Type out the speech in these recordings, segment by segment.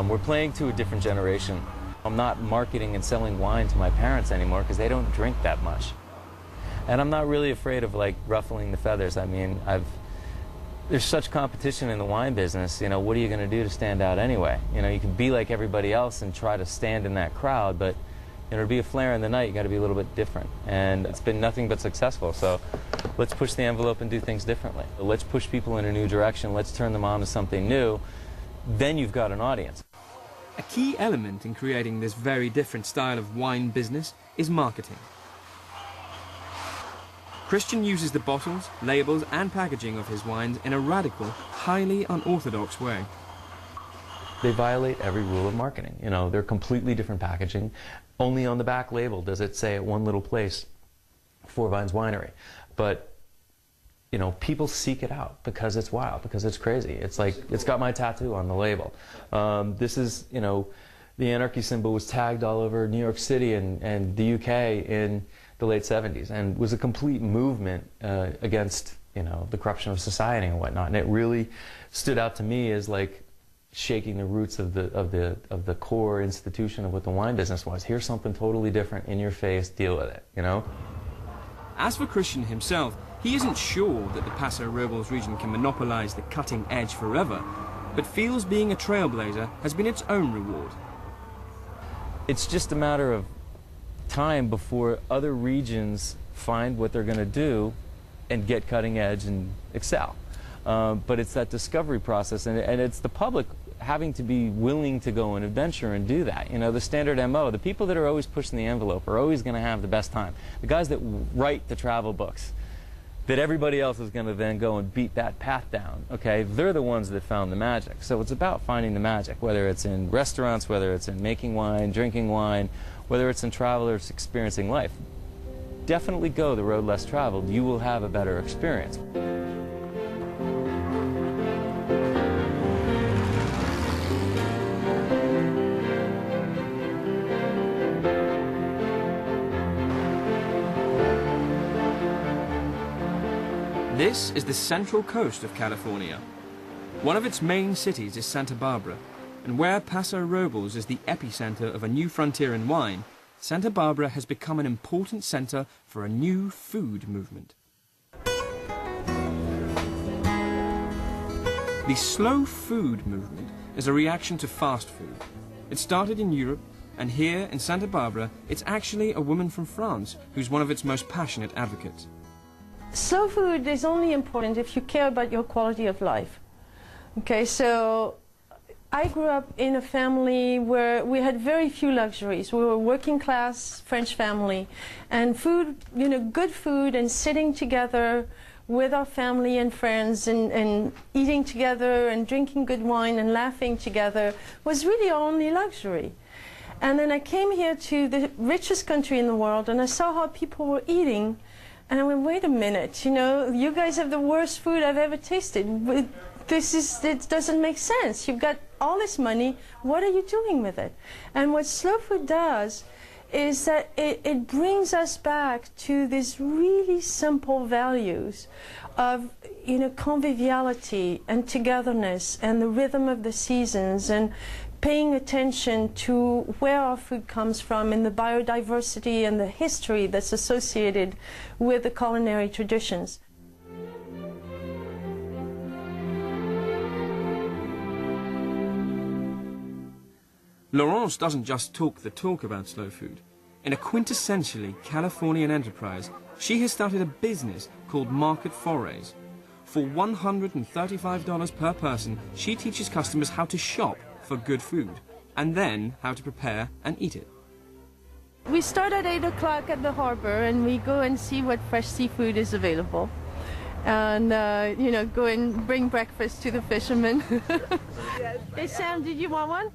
We're playing to a different generation. I'm not marketing and selling wine to my parents anymore because they don't drink that much. And I'm not really afraid of like ruffling the feathers. I mean, there's such competition in the wine business, you know, what are you going to do to stand out anyway? You know, you can be like everybody else and try to stand in that crowd, but you know, to be a flare in the night, you got to be a little bit different. And it's been nothing but successful. So let's push the envelope and do things differently. Let's push people in a new direction. Let's turn them on to something new. Then you've got an audience. A key element in creating this very different style of wine business is marketing. Christian uses the bottles, labels and packaging of his wines in a radical, highly unorthodox way. They violate every rule of marketing. You know, they're completely different packaging. Only on the back label does it say at one little place, Four Vines Winery. But, you know, people seek it out because it's wild, because it's crazy. It's like, it's got my tattoo on the label. This is, you know, the anarchy symbol was tagged all over New York City and the UK in the late 70s, and was a complete movement against, you know, the corruption of society and whatnot. And it really stood out to me as like shaking the roots of the core institution of what the wine business was. Here's something totally different, in your face, deal with it, you know? As for Christian himself, he isn't sure that the Paso Robles region can monopolize the cutting edge forever, but feels being a trailblazer has been its own reward. It's just a matter of time before other regions find what they're going to do and get cutting edge and excel. But it's that discovery process, and it's the public having to be willing to go and adventure and do that. You know, the standard MO, the people that are always pushing the envelope are always going to have the best time. The guys that write the travel books, that everybody else is going to then go and beat that path down, okay, they're the ones that found the magic. So it's about finding the magic, whether it's in restaurants, whether it's in making wine, drinking wine, whether it's in travel or it's experiencing life. Definitely go the road less traveled. You will have a better experience. This is the central coast of California. One of its main cities is Santa Barbara, and where Paso Robles is the epicenter of a new frontier in wine, Santa Barbara has become an important center for a new food movement. The slow food movement is a reaction to fast food. It started in Europe, and here in Santa Barbara, it's actually a woman from France who's one of its most passionate advocates. Slow food is only important if you care about your quality of life. Okay, so I grew up in a family where we had very few luxuries. We were a working class French family, and food, you know, good food and sitting together with our family and friends and eating together and drinking good wine and laughing together was really our only luxury. And then I came here to the richest country in the world, and I saw how people were eating. And I went, wait a minute, you know, you guys have the worst food I've ever tasted. It doesn't make sense. You've got all this money, what are you doing with it? And what slow food does is that it brings us back to these really simple values of, you know, conviviality and togetherness and the rhythm of the seasons and paying attention to where our food comes from and the biodiversity and the history that's associated with the culinary traditions. Laurence doesn't just talk the talk about slow food. In a quintessentially Californian enterprise, she has started a business called Market Forays. For $135 per person, she teaches customers how to shop for good food, and then how to prepare and eat it. We start at 8 o'clock at the harbor, and we go and see what fresh seafood is available. And, you know, go and bring breakfast to the fishermen. Hey, Sam, did you want one?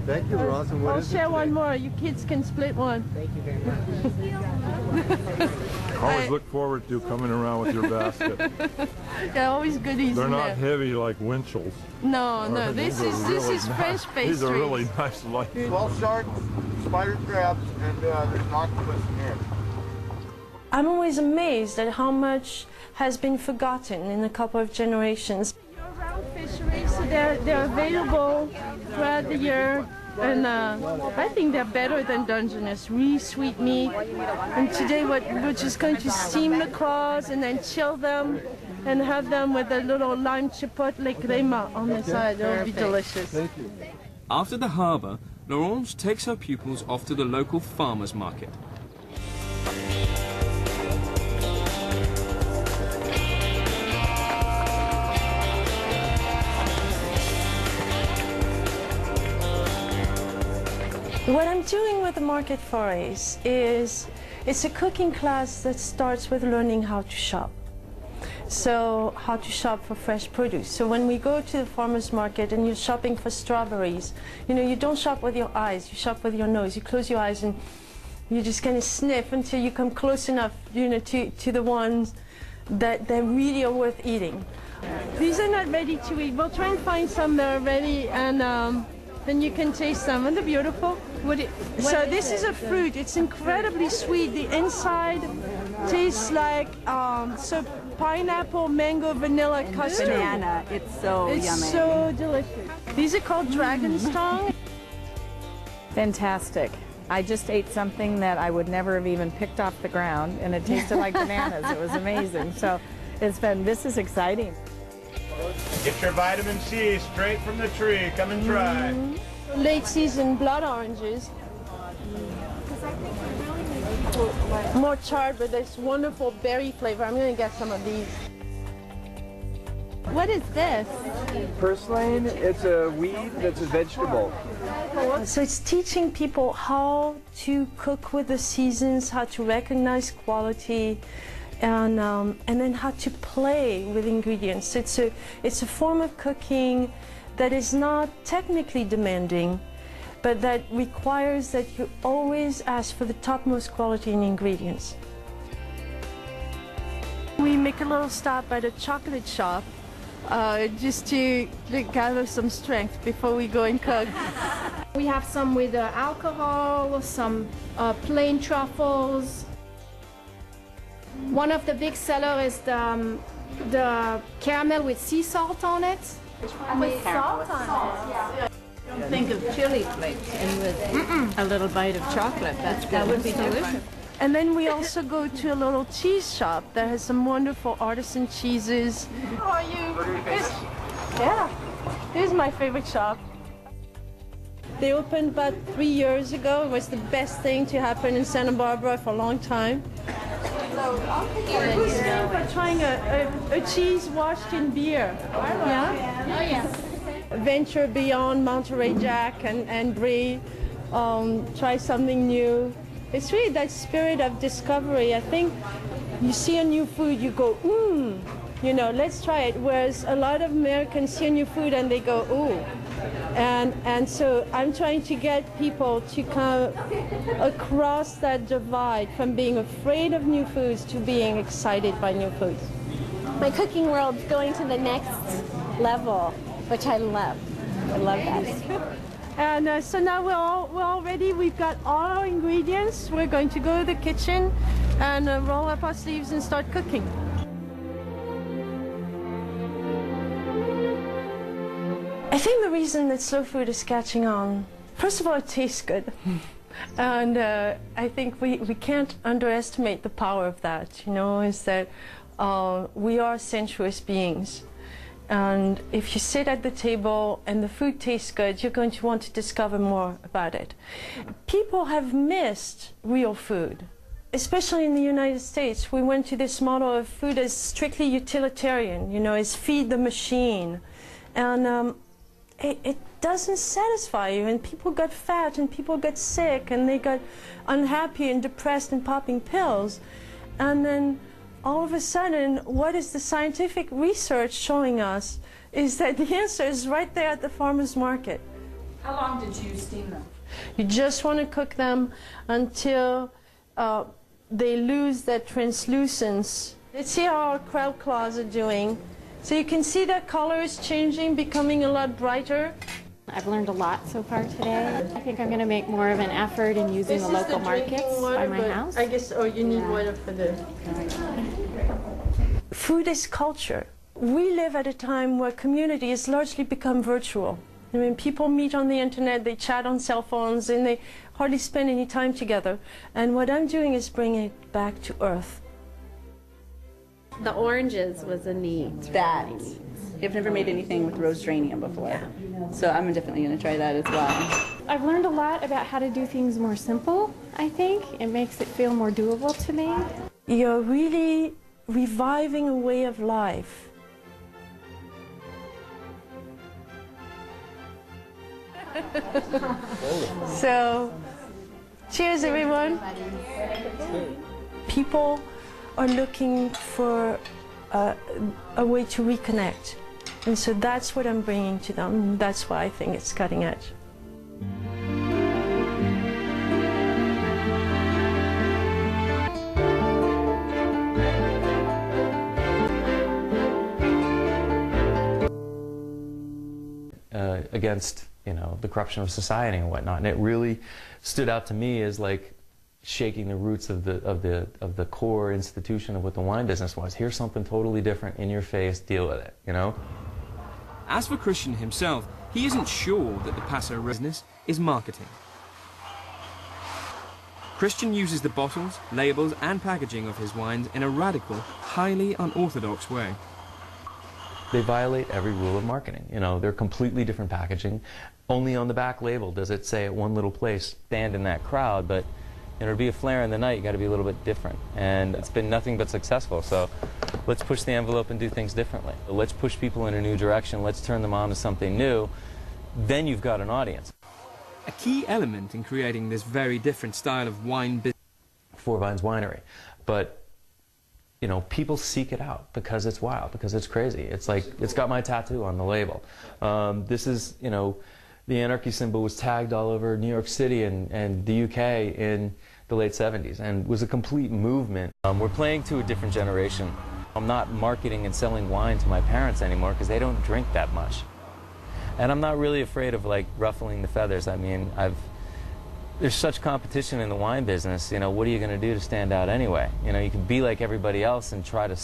Thank you, Ross. And what I'll is it share today? one more. You kids can split one. Thank you very much. Always look forward to coming around with your basket. Yeah, always goodies. They're in not there. heavy like Winchell's. No, no. This is French pastries. These are really nice. Like 12 sharks, spider crabs, and there's an octopus in here. I'm always amazed at how much has been forgotten in a couple of generations. Year-round fisheries, so they're available throughout the year, and I think they're better than Dungeness. Really sweet meat. And today we're just going to steam the claws and then chill them and have them with a little lime chipotle crema on the side. It'll be delicious. After the harbour, Laurence takes her pupils off to the local farmers market. What I'm doing with the market forays is it's a cooking class that starts with learning how to shop. So how to shop for fresh produce. So when we go to the farmer's market and you're shopping for strawberries, you know, you don't shop with your eyes, you shop with your nose. You close your eyes and you just kind of sniff until you come close enough, you know, to the ones that really are worth eating. These are not ready to eat. We'll try and find some that are ready, and then you can taste them. Aren't they beautiful? So this is a fruit. It's incredibly sweet. The inside tastes like pineapple, mango, vanilla custard. Banana. It's so yummy. It's so delicious. These are called dragon's tongue. Fantastic. I just ate something that I would never have even picked off the ground, and it tasted like bananas. It was amazing. So this is exciting. Get your vitamin C straight from the tree. Come and try. Late season blood oranges. More charred, but there's wonderful berry flavor. I'm going to get some of these. What is this? Purslane, it's a weed that's a vegetable. So it's teaching people how to cook with the seasons, how to recognize quality, and then how to play with ingredients. It's a form of cooking that is not technically demanding, but that requires that you always ask for the topmost quality in ingredients. We make a little stop at a chocolate shop just to gather some strength before we go and cook. We have some with alcohol, some plain truffles. One of the big sellers is the caramel with sea salt on it. With salt on it? Think of chili flakes and with a little bite of chocolate. That would be delicious. And then we also go to a little cheese shop that has some wonderful artisan cheeses. How are you? Here's my favorite shop. They opened about 3 years ago. It was the best thing to happen in Santa Barbara for a long time. Who's for trying a cheese washed in beer? Yeah? Oh, yes. Venture beyond Monterey Jack and Brie. Try something new. It's really that spirit of discovery. I think you see a new food, you go, you know, let's try it. Whereas a lot of Americans see a new food and they go, ooh. And so I'm trying to get people to come across that divide from being afraid of new foods to being excited by new foods. My cooking world's going to the next level, which I love. I love that. And so now we're all ready. We've got all our ingredients. We're going to go to the kitchen and roll up our sleeves and start cooking. I think the reason that slow food is catching on, first of all, it tastes good. And I think we can't underestimate the power of that, you know, is that we are sensuous beings. And if you sit at the table and the food tastes good, you're going to want to discover more about it. People have missed real food, especially in the United States. We went to this model of food as strictly utilitarian, you know, as feed the machine. And it doesn't satisfy you, and people got fat and people got sick and they got unhappy and depressed and popping pills. And then all of a sudden, what is the scientific research showing us is that the answer is right there at the farmer's market. How long did you steam them? You just want to cook them until they lose that translucence. Let's see how our crab claws are doing. So you can see their color is changing, becoming a lot brighter. I've learned a lot so far today. I think I'm going to make more of an effort in using the local markets by my house. I guess, you need water for this. Food is culture. We live at a time where community has largely become virtual. I mean, people meet on the internet, they chat on cell phones, and they hardly spend any time together. And what I'm doing is bringing it back to earth. The oranges was a neat. I've never made anything with rose geranium before, so I'm definitely going to try that as well. I've learned a lot about how to do things more simple, I think. It makes it feel more doable to me. You're really reviving a way of life. So, cheers everyone. People are looking for a way to reconnect. And so that's what I'm bringing to them. That's why I think it's cutting edge. Against, you know, the corruption of society and whatnot, and it really stood out to me as like shaking the roots of the core institution of what the wine business was. Here's something totally different, in your face, deal with it, you know? As for Christian himself, he isn't sure that the Paso business is marketing. Christian uses the bottles, labels and packaging of his wines in a radical, highly unorthodox way. They violate every rule of marketing. You know, they're completely different packaging. Only on the back label does it say at one little place, stand in that crowd, but in order to be a flare in the night, you got to be a little bit different. And it's been nothing but successful. So let's push the envelope and do things differently. Let's push people in a new direction. Let's turn them on to something new. Then you've got an audience. A key element in creating this very different style of wine business. Four Vines Winery. But you know, people seek it out because it's wild, because it's crazy. It's like, it's got my tattoo on the label. This is, you know, the anarchy symbol was tagged all over New York City and the UK in the late 70s and was a complete movement. We're playing to a different generation. I'm not marketing and selling wine to my parents anymore because they don't drink that much. And I'm not really afraid of like ruffling the feathers. I mean, there's such competition in the wine business, you know, what are you going to do to stand out anyway? You know, you can be like everybody else and try to